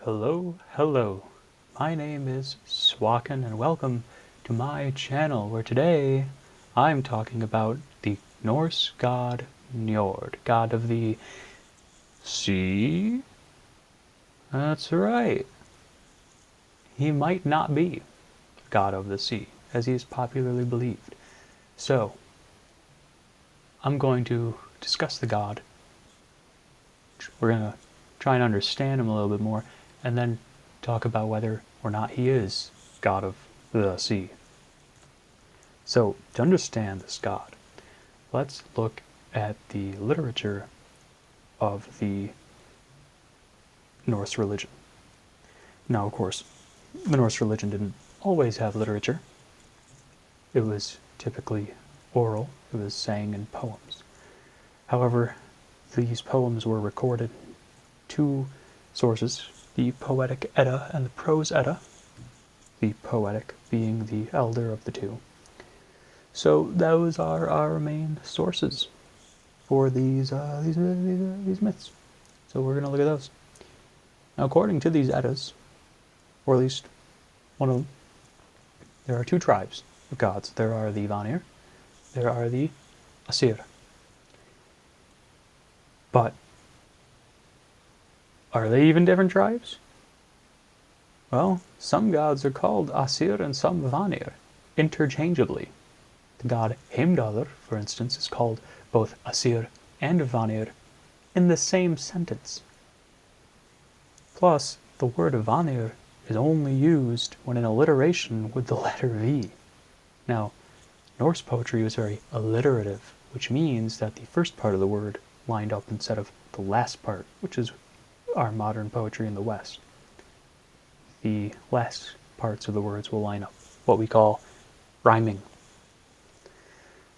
Hello, hello. My name is Swaken and welcome to my channel where today I'm talking about the Norse god Njord, god of the sea. That's right. He might not be god of the sea, as he is popularly believed. So, I'm going to discuss the god. We're going to try and understand him a little bit more, and then talk about whether or not he is god of the sea. So, to understand this god, let's look at the literature of the Norse religion. Now, of course, the Norse religion didn't always have literature. It was typically oral, it was sang in poems. However, these poems were recorded in two sources, the Poetic Edda and the Prose Edda, the poetic being the elder of the two. So those are our main sources for these myths. So we're going to look at those. Now, according to these Eddas, or at least one of them, there are two tribes of gods. There are the Vanir, there are the Asir. But are they even different tribes? Well, some gods are called Asir and some Vanir, interchangeably. The god Heimdallr, for instance, is called both Asir and Vanir in the same sentence. Plus, the word Vanir is only used when in alliteration with the letter V. Now, Norse poetry was very alliterative, which means that the first part of the word lined up instead of the last part, which is our modern poetry in the West. The last parts of the words will line up, what we call rhyming.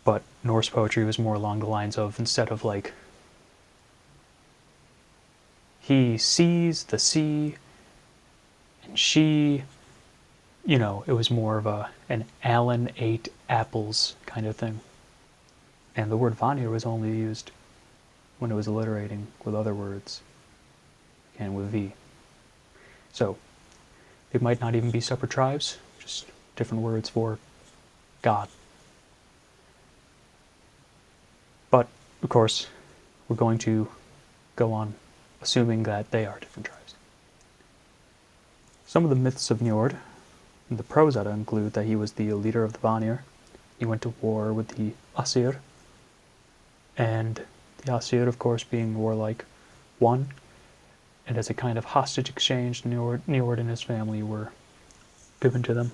But Norse poetry was more along the lines of, instead of like, he sees the sea, and she, it was more of an Alan ate apples kind of thing. And the word Vanir was only used when it was alliterating with other words, and with V. So, it might not even be separate tribes, just different words for God. But, of course, we're going to go on assuming that they are different tribes. Some of the myths of Njord in the Prose Edda include that he was the leader of the Vanir. He went to war with the Asir, and the Asir, of course, being warlike, won, and as a kind of hostage exchange, Njord and his family were given to them.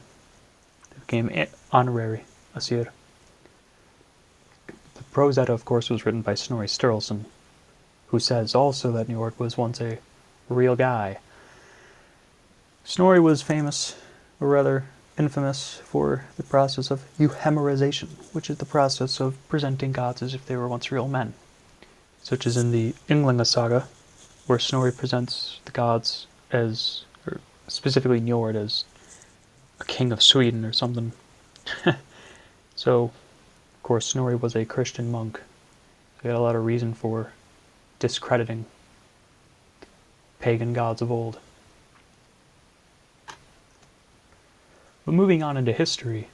They became honorary Asir. The Prose Edda, of course, was written by Snorri Sturluson, who says also that Njord was once a real guy. Snorri was famous, or rather infamous, for the process of euhemerization, which is the process of presenting gods as if they were once real men, such as in the Ynglinga saga, where Snorri presents the gods as, or specifically Njord, as a king of Sweden or something. So, of course, Snorri was a Christian monk. He had a lot of reason for discrediting pagan gods of old. But moving on into history,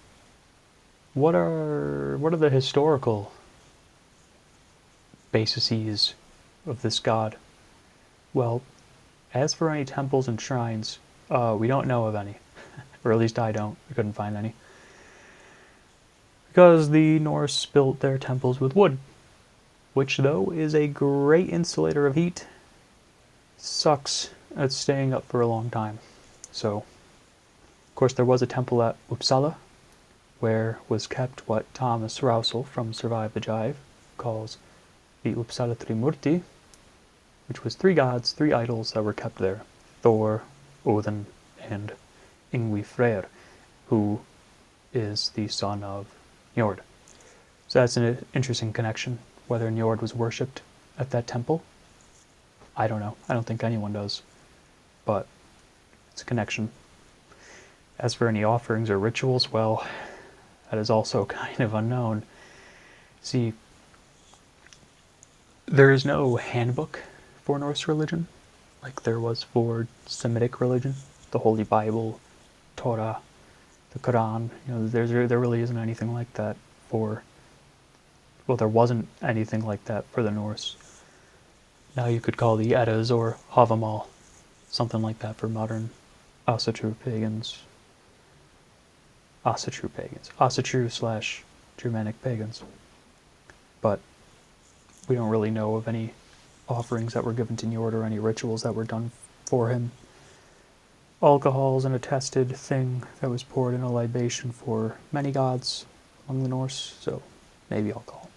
what are the historical bases of this god? Well, as for any temples and shrines, we don't know of any. Or at least I don't. I couldn't find any. Because the Norse built their temples with wood, which, though, is a great insulator of heat, sucks at staying up for a long time. So, of course, there was a temple at Uppsala, where was kept what Thomas Rousel from Survive the Jive calls the Uppsala Trimurti, which was three gods, three idols that were kept there: Thor, Odin, and Yngvi Freyr, who is the son of Njord. So that's an interesting connection. Whether Njord was worshipped at that temple, I don't know. I don't think anyone does. But it's a connection. As for any offerings or rituals, well, that is also kind of unknown. See, there is no handbook for Norse religion. like there was for Semitic religion, the Holy Bible, Torah, the Quran. There really isn't anything like that for. Well, there wasn't anything like that for the Norse. Now you could call the Eddas or Havamal, something like that for modern Asatru pagans. Asatru slash Germanic pagans. But we don't really know of any offerings that were given to Njord or any rituals that were done for him. Alcohol is an attested thing that was poured in a libation for many gods among the Norse, so maybe alcohol.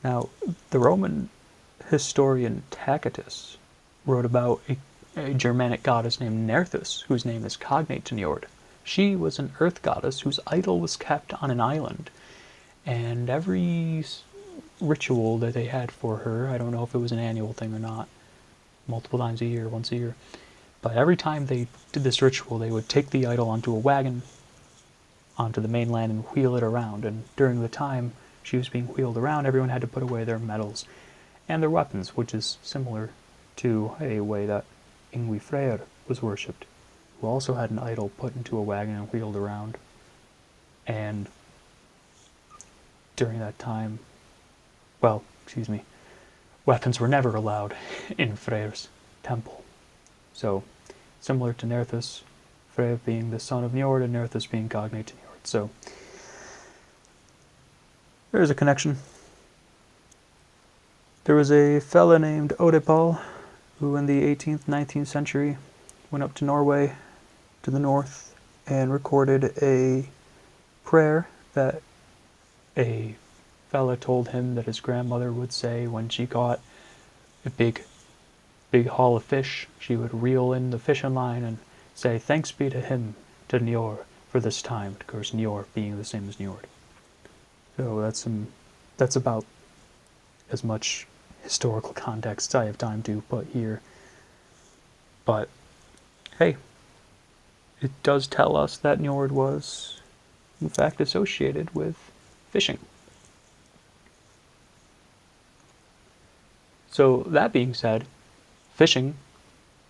Now, the Roman historian Tacitus wrote about a Germanic goddess named Nerthus, whose name is cognate to Njord. She was an earth goddess whose idol was kept on an island, and every ritual that they had for her, I don't know if it was an annual thing or not, multiple times a year, once a year, but every time they did this ritual, they would take the idol onto a wagon, onto the mainland, and wheel it around. And during the time she was being wheeled around, everyone had to put away their medals and their weapons, which is similar to a way that Yngvi Freyr was worshipped, who also had an idol put into a wagon and wheeled around. And during that time, weapons were never allowed in Freyr's temple. So, similar to Nerthus, Freyr being the son of Njord and Nerthus being cognate to Njord. So, there's a connection. There was a fella named Odepal who in the 18th, 19th century went up to Norway, to the north, and recorded a prayer that a fella told him that his grandmother would say when she caught a big haul of fish. She would reel in the fishing line and say, "Thanks be to him, to Njord, for this time." Of course, Njord being the same as Njord. So that's about as much historical context as I have time to put here. But hey, it does tell us that Njord was, in fact, associated with fishing. So that being said, fishing,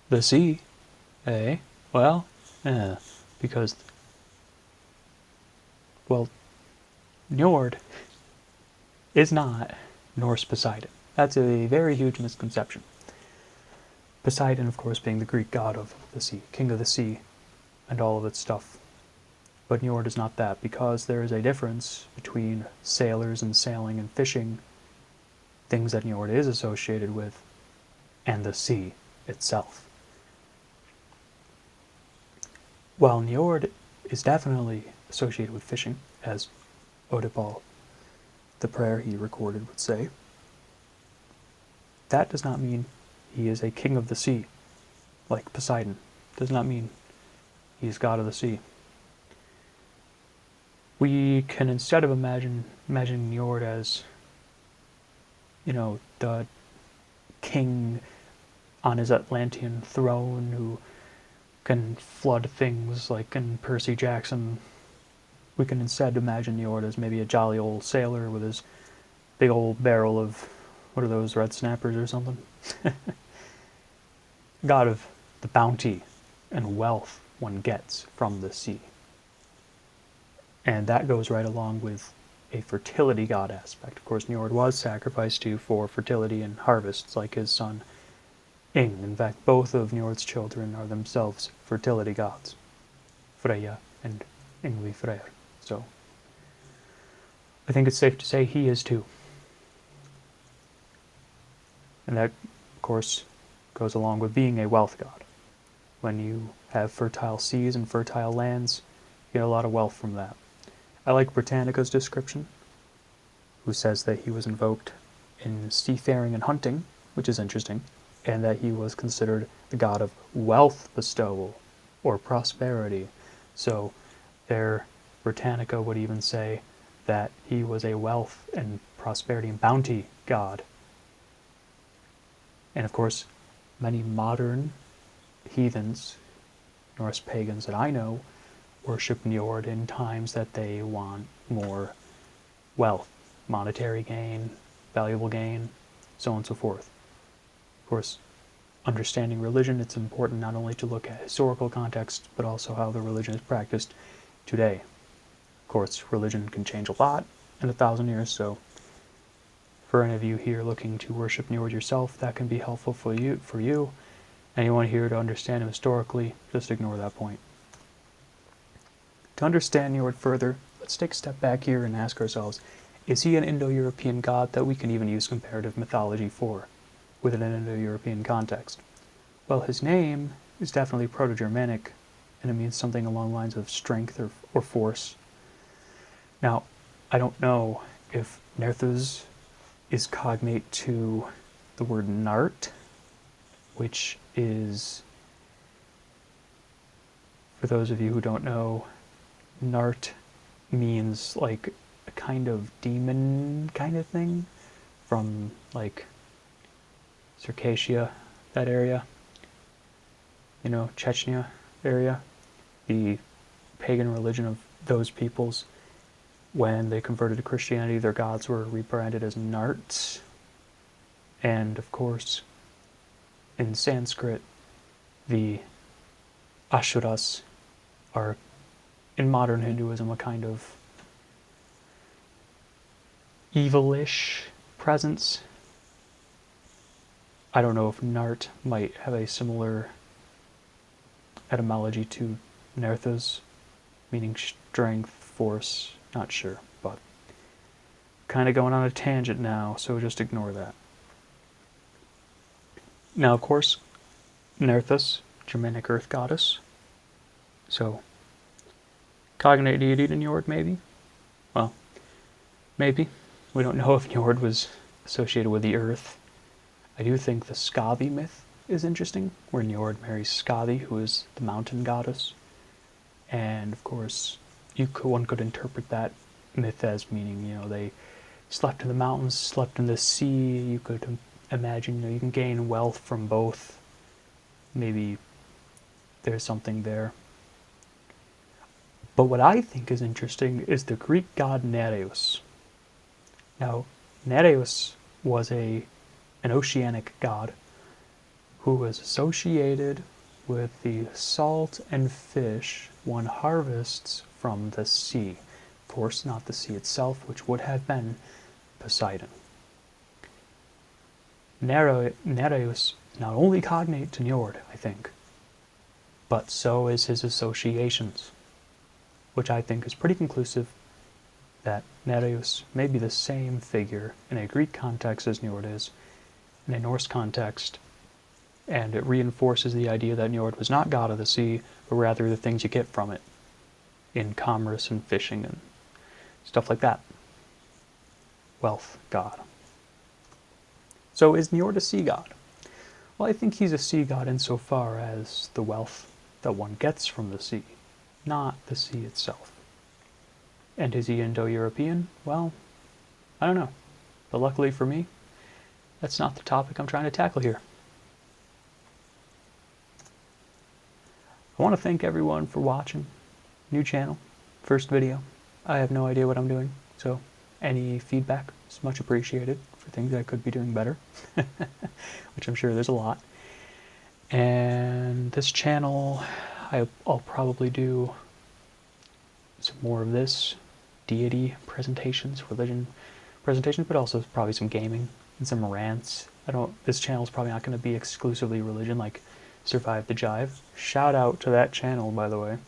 the sea, well, because, well, Njord is not Norse Poseidon. That's a very huge misconception. Poseidon, of course, being the Greek god of the sea, king of the sea, and all of its stuff. But Njord is not that, because there is a difference between sailors and sailing and fishing, things that Njord is associated with, and the sea itself. While Njord is definitely associated with fishing, as Odepal, the prayer he recorded, would say, that does not mean he is a king of the sea, like Poseidon. Does not mean he is god of the sea. We can, instead of imagining Njord as, the king on his Atlantean throne who can flood things like in Percy Jackson, we can instead imagine Njord as maybe a jolly old sailor with his big old barrel of, what are those, red snappers or something? God of the bounty and wealth one gets from the sea. And that goes right along with a fertility god aspect. Of course, Njord was sacrificed to for fertility and harvests, like his son Ing. In fact, both of Njord's children are themselves fertility gods, Freya and Yngvi Freyr. So, I think it's safe to say he is too. And that, of course, goes along with being a wealth god. When you have fertile seas and fertile lands, you get a lot of wealth from that. I like Britannica's description, who says that he was invoked in seafaring and hunting, which is interesting, and that he was considered the god of wealth bestowal, or prosperity. So there, Britannica would even say that he was a wealth and prosperity and bounty god. And of course, many modern heathens, Norse pagans that I know, worship Njord in times that they want more wealth, monetary gain, valuable gain, so on and so forth. Of course, understanding religion, it's important not only to look at historical context, but also how the religion is practiced today. Of course, religion can change a lot in 1,000 years, so for any of you here looking to worship Njord yourself, that can be helpful for you. Anyone here to understand him historically, just ignore that point. To understand Njord further, let's take a step back here and ask ourselves, is he an Indo-European god that we can even use comparative mythology for, within an Indo-European context? Well, his name is definitely Proto-Germanic, and it means something along the lines of strength or force. Now, I don't know if Nerthus is cognate to the word Nart, which is, for those of you who don't know, Nart means like a kind of demon kind of thing from like Circassia, that area, you know, Chechnya area, the pagan religion of those peoples. When they converted to Christianity, their gods were rebranded as Narts. And of course, in Sanskrit, the Asuras are, in modern Hinduism, a kind of evilish presence. I don't know if Nart might have a similar etymology to Nerthus, meaning strength, force, not sure, but kind of going on a tangent now, so just ignore that. Now, of course, Nerthus, Germanic earth goddess, so cognate deity to Njord, maybe? Well, maybe. We don't know if Njord was associated with the earth. I do think the Skathi myth is interesting, where Njord marries Skathi, who is the mountain goddess. And of course, one could interpret that myth as meaning, you know, they slept in the mountains, slept in the sea. You could imagine, you know, you can gain wealth from both. Maybe there's something there. But what I think is interesting is the Greek god Nereus. Now, Nereus was an oceanic god who was associated with the salt and fish one harvests from the sea. Of course, not the sea itself, which would have been Poseidon. Nereus not only cognate to Njord, I think, but so is his associations, which I think is pretty conclusive that Nereus may be the same figure in a Greek context as Njord is, in a Norse context, and it reinforces the idea that Njord was not god of the sea, but rather the things you get from it, in commerce and fishing and stuff like that. Wealth god. So is Njord a sea god? Well, I think he's a sea god insofar as the wealth that one gets from the sea, not the sea itself. And is he Indo-European? Well, I don't know. But luckily for me, that's not the topic I'm trying to tackle here. I want to thank everyone for watching. New channel, first video. I have no idea what I'm doing, so any feedback is much appreciated for things I could be doing better, which I'm sure there's a lot. And this channel, I'll probably do some more of this, deity presentations, religion presentations, but also probably some gaming and some rants. This channel's probably not going to be exclusively religion like Survive the Jive. Shout out to that channel, by the way.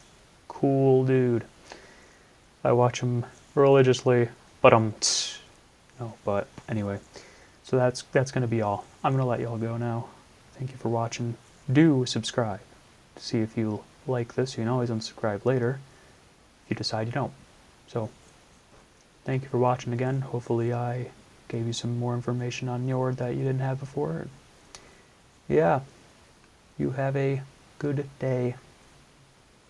Cool dude. I watch him religiously, but but anyway. So that's going to be all. I'm going to let y'all go now. Thank you for watching. Do subscribe to see if you like this. You can always unsubscribe later if you decide you don't. So, thank you for watching again. Hopefully I gave you some more information on Njord that you didn't have before. Yeah, you have a good day.